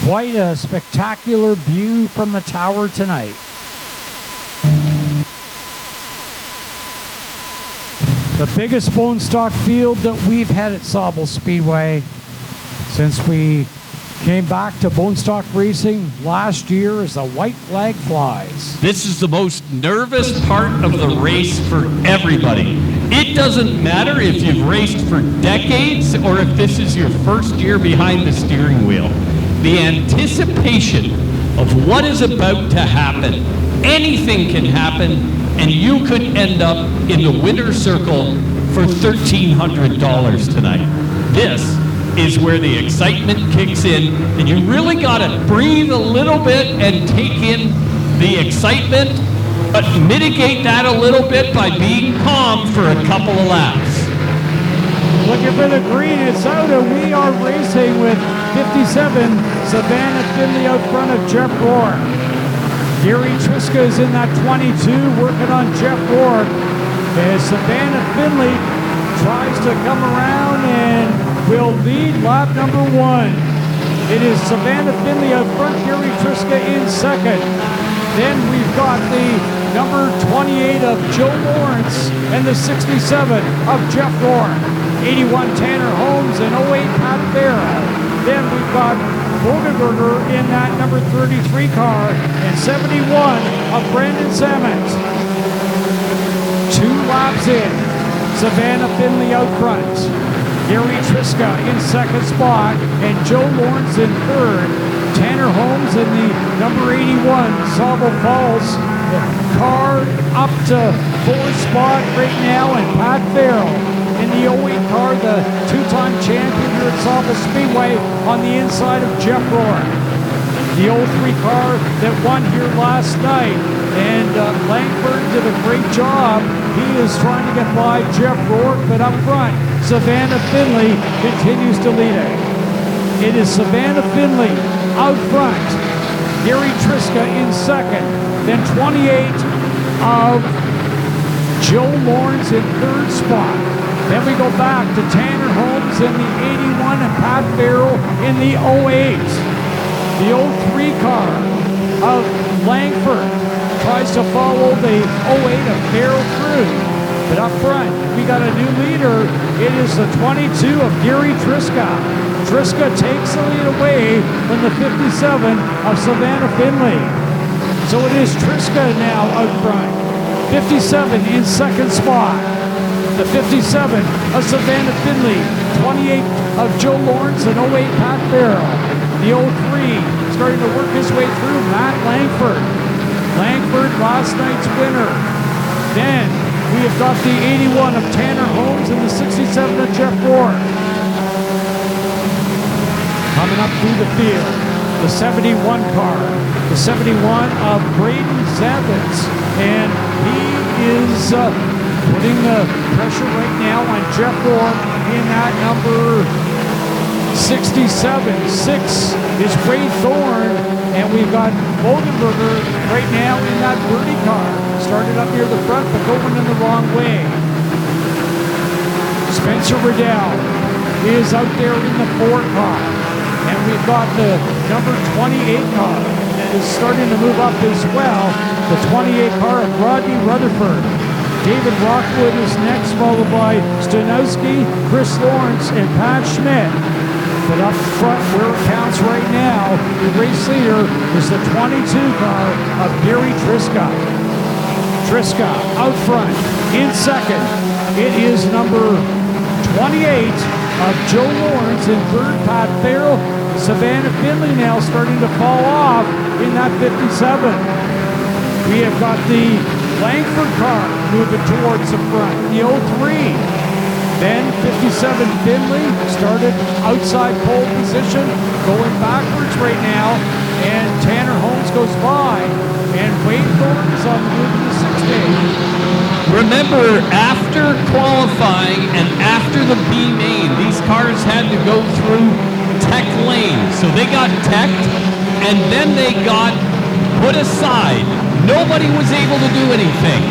Quite a spectacular view from the tower tonight. The biggest bone stock field that we've had at Sauble Speedway since we came back to bone stock racing last year as the white flag flies. This is the most nervous part of the race for everybody. It doesn't matter if you've raced for decades or if this is your first year behind the steering wheel. The anticipation of what is about to happen, anything can happen, and you could end up in the winner's circle for $1,300 tonight. This is where the excitement kicks in, and you really gotta breathe a little bit and take in the excitement, but mitigate that a little bit by being calm for a couple of laps. Looking for the green, it's out, and we are racing with 57, Savannah Finley out front of Jeff Rourke. Gary Trisa is in that 22, working on Jeff Rourke. As Savannah Finley tries to come around and will lead lap number 1. It is Savannah Finley out front, Gary Trisa in second. Then we've got the number 28 of Joe Lawrence and the 67 of Jeff Rourke. 81 Tanner Holmes and 08 Pat Farrow. Then we've got Bogenberger in that number 33 car and 71 of Brandon Sammons. 2 laps in, Savannah Finley out front. Gary Trisa in second spot and Joe Lawrence in third. Tanner Holmes in the number 81 Sauble Falls car up to fourth spot right now, and Pat Farrow in the 08 car, the 2-time champion here at Sauble Speedway, on the inside of Jeff Rourke. The 03 car that won here last night, and Langford did a great job. He is trying to get by Jeff Rourke, but up front, Savannah Finley continues to lead it. It is Savannah Finley out front, Gary Trisa in second, then 28 of Joe Lawrence in third spot. Then we go back to Tanner Holmes in the 81 and Pat Farrow in the 08. The 03 car of Langford tries to follow the 08 of Farrow through. But up front, we got a new leader. It is the 22 of Gary Trisa. Trisa takes the lead away from the 57 of Savannah Finley. So it is Trisa now out front. 57 in second spot. The 57 of Savannah Finley, 28 of Joe Lawrence and 08 Pat Farrow. The 03 starting to work his way through, Matt Langford. Langford, last night's winner. Then we have got the 81 of Tanner Holmes and the 67 of Jeff Rourke. Coming up through the field, the 71 car, the 71 of Braden Zavitz, and he is putting the pressure right now on Jeff Rourke in that number 67. 6 is Wayde Thorne, and we've got Bogenberger right now in that birdie car. Started up near the front, but going in the wrong way. Spencer Riddell is out there in the 4 car. And we've got the number 28 car that is starting to move up as well. The 28 car of Rodney Rutherford. David Rockwood is next, followed by Stanowski, Chris Lawrence, and Pat Schmidt. But up front, where it counts right now, the race leader is the 22 car of Gary Trisa. Trisa out front. In second, it is number 28 of Joe Lawrence. In third, Pat Farrow. Savannah Finley now starting to fall off in that 57. We have got the Langford car moving towards the front, the 03. Then 57 Finley started outside pole position, going backwards right now, and Tanner Holmes goes by, and Wayde Thorne is on the move to the 60. Remember, after qualifying and after the B main, these cars had to go through tech lane. So they got teched, and then they got put aside. Nobody was able to do anything.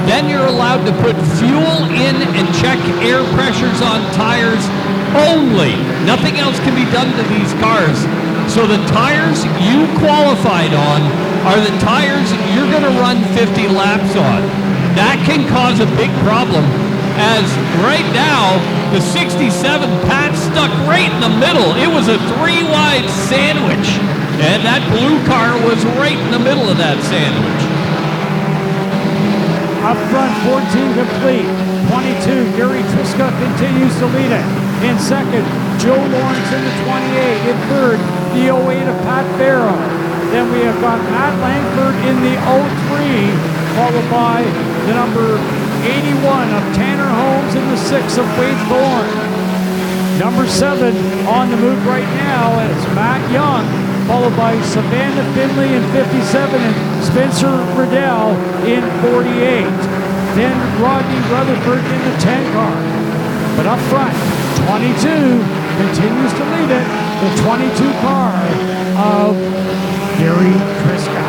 Then you're allowed to put fuel in and check air pressures on tires only. Nothing else can be done to these cars. So the tires you qualified on are the tires you're going to run 50 laps on. That can cause a big problem, as right now, the 67 Pat stuck right in the middle. It was a 3-wide sandwich, and that blue car was right in the middle of that sandwich. Up front, 14 complete. 22, Gary Trisa continues to lead it. In second, Joe Lawrence in the 28. In third, the 08 of Pat Farrow. Then we have got Matt Langford in the 03, followed by the number 81 of Tanner Holmes in the 6 of Wayde Thorne. Number 7 on the move right now is Matt Young, followed by Savannah Finley in 57 and Spencer Riddell in 48. Then Rodney Rutherford in the 10 car. But up front, 22 continues to lead it, the 22 car of Gary Trisa.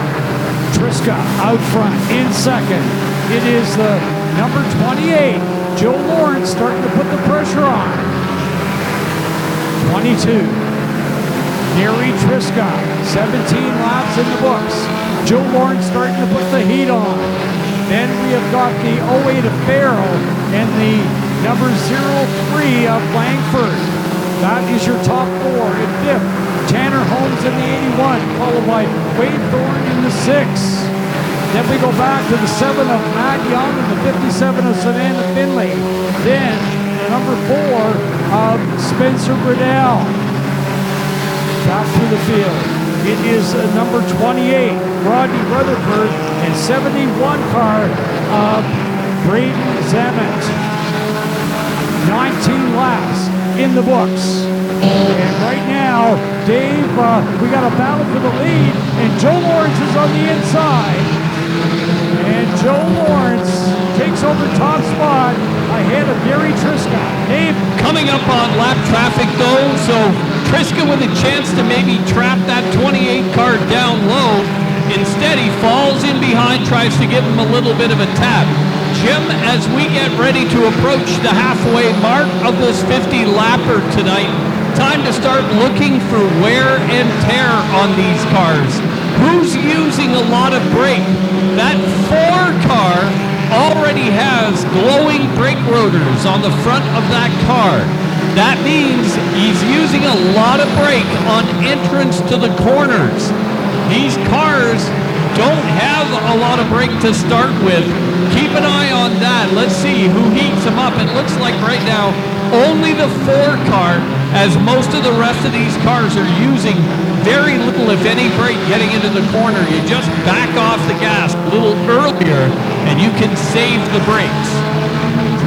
Trisa out front in second. It is the number 28, Joe Lawrence, starting to put the pressure on. 22, Gary Trisa, 17 laps in the books. Joe Lawrence starting to put the heat on. Then we have got the 08 of Farrow and the number 03 of Langford. That is your top 4. In fifth, Tanner Holmes in the 81, followed by Wayde Thorne in the 6. Then we go back to the 7 of Matt Young and the 57 of Savannah Finley. Then the number 4 of Spencer Riddell. Back to the field. It is number 28, Rodney Rutherford, and 71 car of Braden Zammit. 19 laps in the books. And right now, Dave, we got a battle for the lead, and Joe Lawrence is on the inside. And Joe Lawrence takes over top spot ahead of Gary Trisa. Dave coming up on lap traffic though, so Trisa with a chance to maybe trap that 28 car down low. Instead, he falls in behind, tries to give him a little bit of a tap. Jim, as we get ready to approach the halfway mark of this 50-lapper tonight, time to start looking for wear and tear on these cars. Who's using a lot of brake? That 4 car already has glowing brake rotors on the front of that car. That means he's using a lot of brake on entrance to the corners. These cars don't have a lot of brake to start with. Keep an eye on that. Let's see who heats them up. It looks like right now only the 4 car, as most of the rest of these cars are using very little, if any, brake getting into the corner. You just back off the gas a little earlier and you can save the brakes.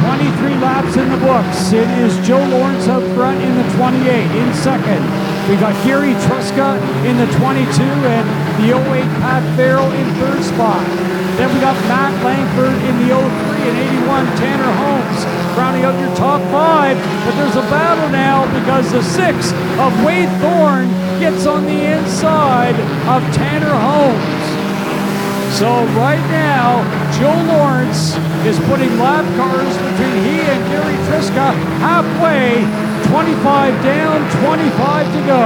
23 laps in the books. It is Joe Lawrence up front in the 28. In second, we got Gary Trisa in the 22 and the 08 Pat Farrow in third spot. Then we got Matt Langford in the 03 and 81 Tanner Holmes rounding out your top 5. But there's a battle now because the 6 of Wayde Thorne gets on the inside of Tanner Holmes. So right now, Joe Lawrence is putting lap cars between he and Gary Trisa halfway, 25 down, 25 to go.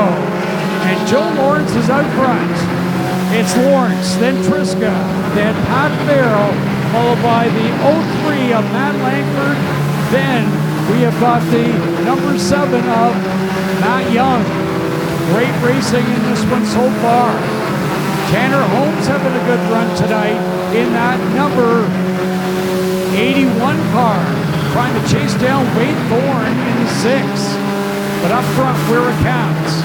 And Joe Lawrence is out front. It's Lawrence, then Trisa, then Pat Farrow, followed by the 03 of Matt Langford. Then we have got the number 7 of Matt Young. Great racing in this one so far. Tanner Holmes having a good run tonight in that number 81 car, trying to chase down Wayde Thorne in the 6. But up front, where it counts,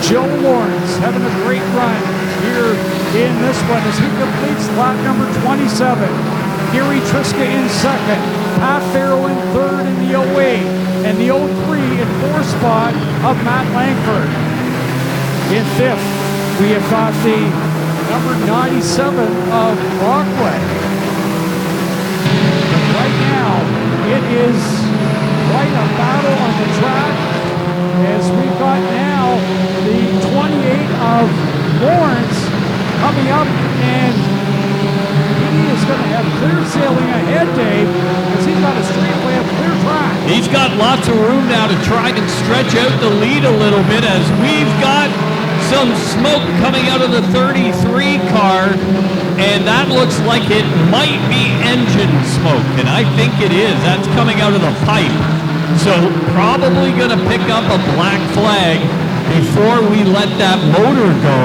Joe Lawrence having a great run here in this one as he completes lap number 27. Gary Trisa in second, Pat Farrow in third in the 08, and the 03 in fourth spot of Matt Langford. In fifth, we have got the number 97 of Brockway. But right now, it is quite a battle on the track as we've got now the 28 of Lawrence coming up, and he is going to have clear sailing ahead, Dave, as he's got a straightaway of clear track. He's got lots of room now to try and stretch out the lead a little bit as we've got some smoke coming out of the 33 car, and that looks like it might be engine smoke, and I think it is. That's coming out of the pipe. So probably going to pick up a black flag before we let that motor go,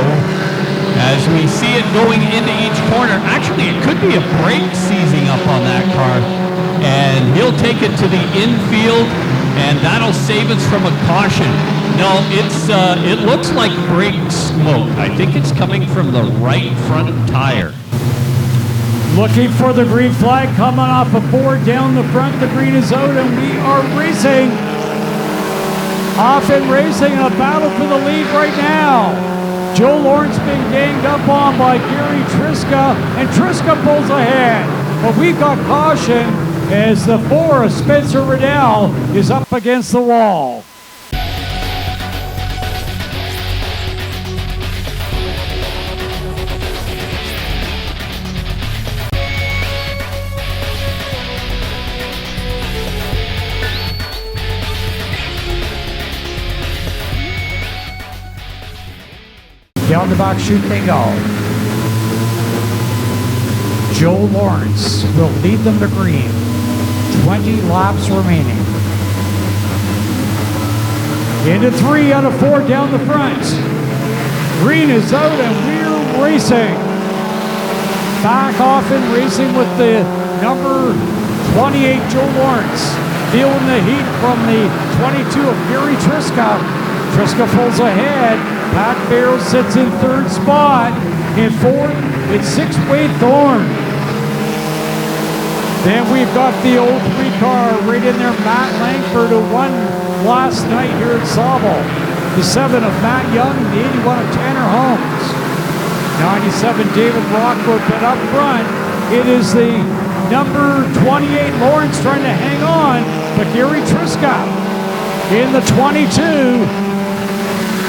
as we see it going into each corner. Actually, it could be a brake seizing up on that car, and he'll take it to the infield, and that'll save us from a caution. No, it looks like brake smoke. I think it's coming from the right front tire. Looking for the green flag coming off a board down the front. The green is out and we are racing. Off and racing, a battle for the lead right now. Joe Lawrence being ganged up on by Gary Trisa, and Trisa pulls ahead. But we've got caution as the 4 of Spencer Riddell is up against the wall. Down the back chute they go. Joe Lawrence will lead them to green. 20 laps remaining. Into 3 out of 4 down the front. Green is out and we're racing. Back off and racing with the number 28 Joe Lawrence. Feeling the heat from the 22 of Gary Trisa. Trisa pulls ahead. Pat Farrow sits in 3rd spot. In 4th, it's 6 Wayde Thorne. Then we've got the old 3 car right in there, Matt Langford, who won last night here at Sauble. The 7 of Matt Young, the 81 of Tanner Holmes. 97 David Rockwood, but up front, it is the number 28 Lawrence trying to hang on, but Gary Trisa in the 22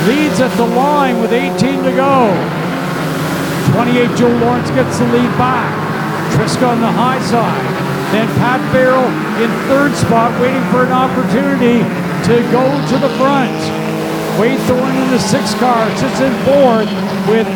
leads at the line with 18 to go. 28 Joe Lawrence gets the lead back. Trisa on the high side. Then Pat Farrow in 3rd spot, waiting for an opportunity to go to the front. Wayde Thorne in the 6 car sits in 4th with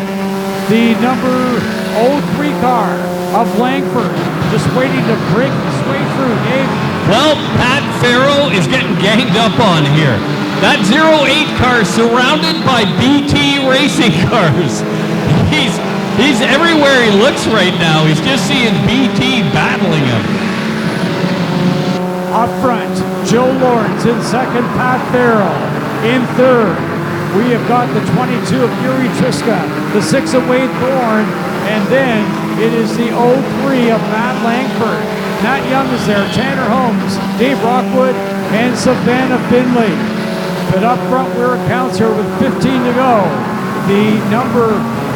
the number 03 car of Langford, just waiting to break his way through. Dave? Well, Pat Farrow is getting ganged up on here. That 08 car surrounded by BT racing cars. He's everywhere he looks right now. He's just seeing BT battling him. Up front, Joe Lawrence in 2nd, Pat Farrow in 3rd. We have got the 22 of Gary Trisa, the 6 of Wayde Thorne, and then it is the 03 of Matt Langford. Matt Young is there, Tanner Holmes, Dave Rockwood, and Savannah Finley. But up front where it counts here with 15 to go, the number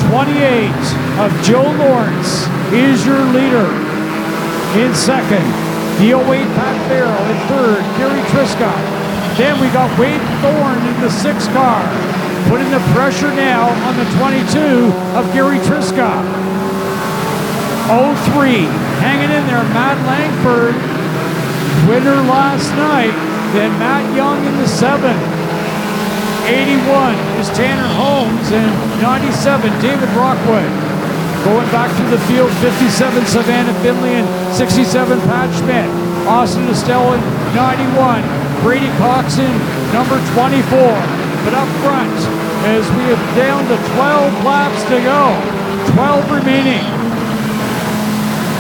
28 of Joe Lawrence is your leader. In 2nd, the 08 Pat Farrow. In 3rd, Gary Trisa. Then we got Wayde Thorne in the 6 car, putting the pressure now on the 22 of Gary Trisa. 03 hanging in there, Matt Langford, winner last night. Then Matt Young in the 7. 81 is Tanner Holmes, and 97 David Rockwood. Going back to the field, 57 Savannah Finley and 67 Pat Schmidt. Austin Estelle in 91. Brady Coxon, number 24. But up front, as we have down to 12 laps to go, 12 remaining.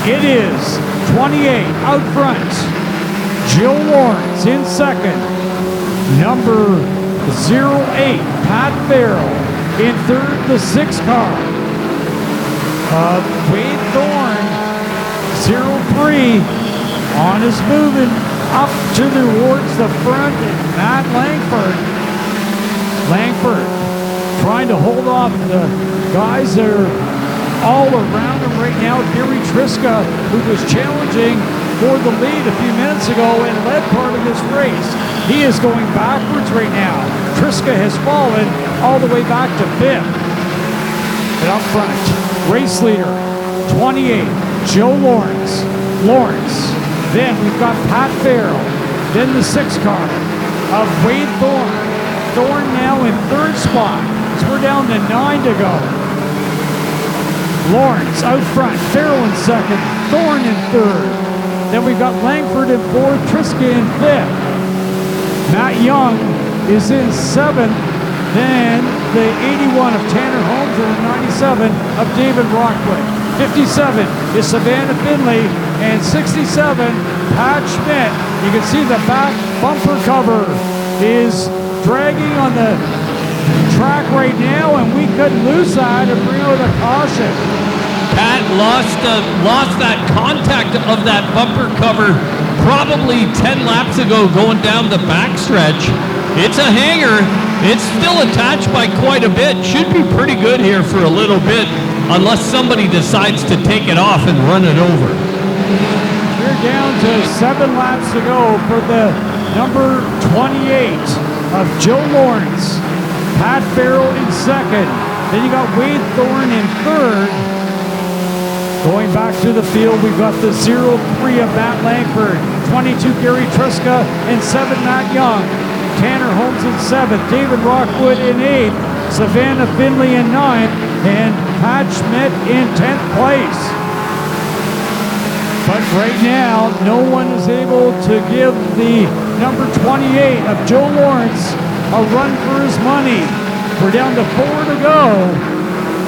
It is 28 out front. Joe Lawrence in 2nd. Number 08, Pat Farrow. In 3rd, the 6 car of Wayde Thorne. 03 on his moving up towards the front, and Matt Langford. Langford trying to hold off the guys that are all around him right now. Gary Trisa, who was challenging for the lead a few minutes ago and led part of this race. He is going backwards right now. Trisa has fallen all the way back to 5th. And up front, race leader, 28, Joe Lawrence. Then we've got Pat Farrow. Then the 6 car of Wayde Thorne. Thorne now in 3rd spot. Lawrence. We're down to 9 to go. Lawrence out front, Farrow in second, Thorne in third. Then we've got Langford in fourth, Trisa in fifth. Matt Young is in seventh. Then the 81 of Tanner Holmes and the 97 of David Rockwood. 57 is Savannah Finley, and 67, Pat Schmidt. You can see the back bumper cover is dragging on the track right now, and we could lose that and bring out a caution. Pat lost that contact of that bumper cover probably 10 laps ago going down the backstretch. It's a hanger. It's still attached by quite a bit. Should be pretty good here for a little bit, unless somebody decides to take it off and run it over. We're down to 7 laps to go for the number 28 of Joe Lawrence. Pat Farrow in second. Then you got Wayde Thorne in third. Going back to the field, we've got the 03 of Matt Langford, 22 Gary Trisa, and 7 Matt Young. Tanner Holmes in 7th, David Rockwood in 8th, Savannah Finley in 9th, and Pat Schmidt in 10th place. But right now, no one is able to give the number 28 of Joe Lawrence a run for his money. We're down to 4 to go.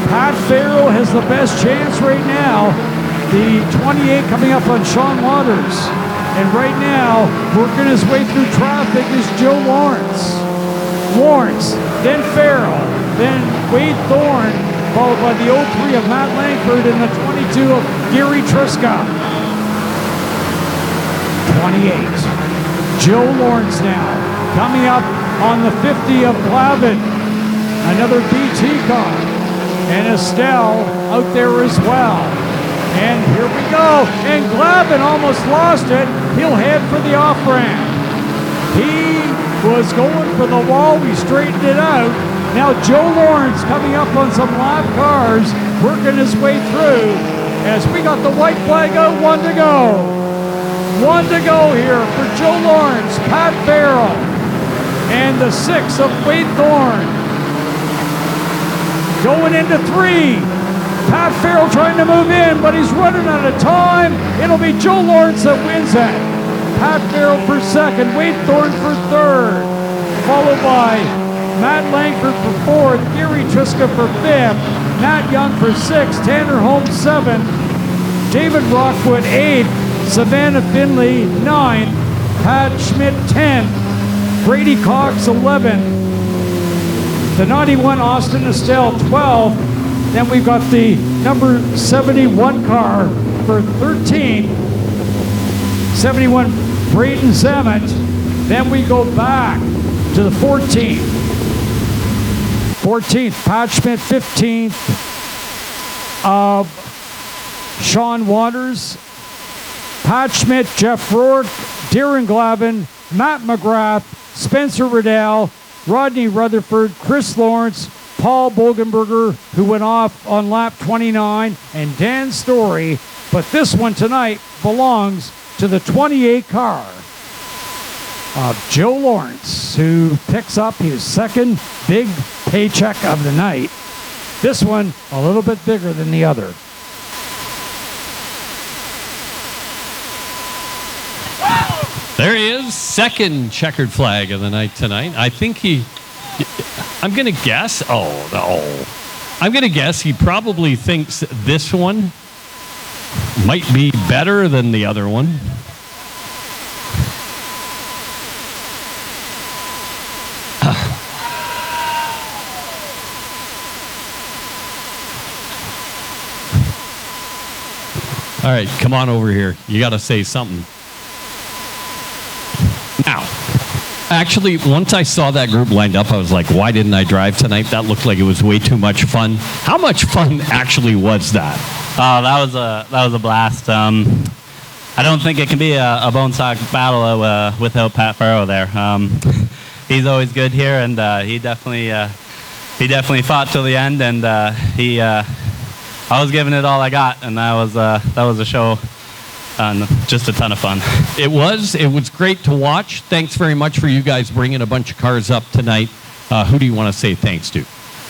Pat Farrow has the best chance right now. The 28 coming up on Sean Waters. And right now, working his way through traffic is Joe Lawrence. Lawrence, then Farrow, then Wayde Thorne, followed by the 03 of Matt Langford and the 22 of Gary Trisa. 28. Joe Lawrence now, coming up on the 50 of Glavin. Another BT car. And Estelle out there as well. And here we go. And Glavin almost lost it. He'll head for the off-ramp. He was going for the wall. We straightened it out. Now Joe Lawrence coming up on some lap cars, working his way through as we got the white flag out. 1 to go. 1 to go here for Joe Lawrence, Pat Farrow, and the 6 of Wayde Thorne. Going into 3. Pat Farrow trying to move in, but he's running out of time. It'll be Joe Lawrence that wins that. Pat Farrow for second, Wayde Thorne for third, followed by Matt Langford for fourth, Gary Trisa for fifth, Matt Young for sixth, Tanner Holmes 7th, David Rockwood 8th, Savannah Finley 9th, Pat Schmidt 10th, Brady Cox 11th, the 91 Austin Estelle 12th. Then we've got the number 71 car for 13th, 71 Braden Zemet. Then we go back to the 14th. 14th, Pat Schmidt, 15th of Sean Waters, Pat Schmidt, Jeff Rourke, Darren Glavin, Matt McGrath, Spencer Riddell, Rodney Rutherford, Chris Lawrence, Paul Bogenberger, who went off on lap 29, and Dan Story. But this one tonight belongs to the 28 car of Joe Lawrence, who picks up his second big paycheck of the night. This one a little bit bigger than the other. There he is, second checkered flag of the night tonight. I think I'm going to guess, I'm going to guess he probably thinks this one might be better than the other one. All right, come on over here. You got to say something. Now, actually, once I saw that group lined up, I was like, why didn't I drive tonight? That looked like it was way too much fun. How much fun actually was that? Oh, that was a blast. I don't think it can be a bone stock battle without Pat Farrow there. He's always good here, and he definitely fought till the end, and I was giving it all I got, and that was a show. Just a ton of fun. It was great to watch. Thanks very much for you guys bringing a bunch of cars up tonight. Who do you want to say thanks to?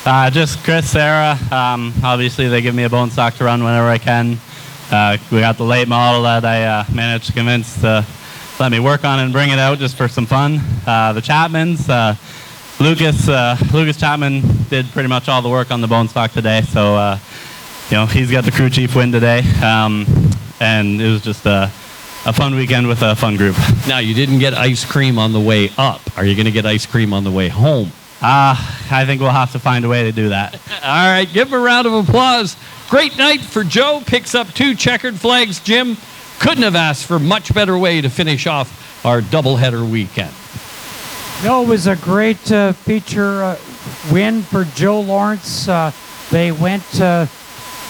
Just Chris, Sarah. Obviously, they give me a bone stock to run whenever I can. We got the late model that I managed to convince to let me work on and bring it out just for some fun. The Chapmans, Lucas Chapman did pretty much all the work on the bone stock today, so he's got the crew chief win today, and it was just a fun weekend with a fun group. Now, you didn't get ice cream on the way up. Are you going to get ice cream on the way home? I think we'll have to find a way to do that. All right, give him a round of applause. Great night for Joe. Picks up 2 checkered flags. Jim, couldn't have asked for a much better way to finish off our doubleheader weekend. No, it was a great feature win for Joe Lawrence. They went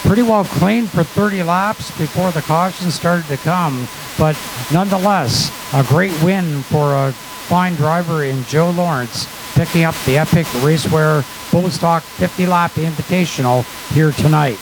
pretty well clean for 30 laps before the cautions started to come. But nonetheless, a great win for a fine driver in Joe Lawrence, picking up the Epic Racewear Bone Stock 50-lap Invitational here tonight.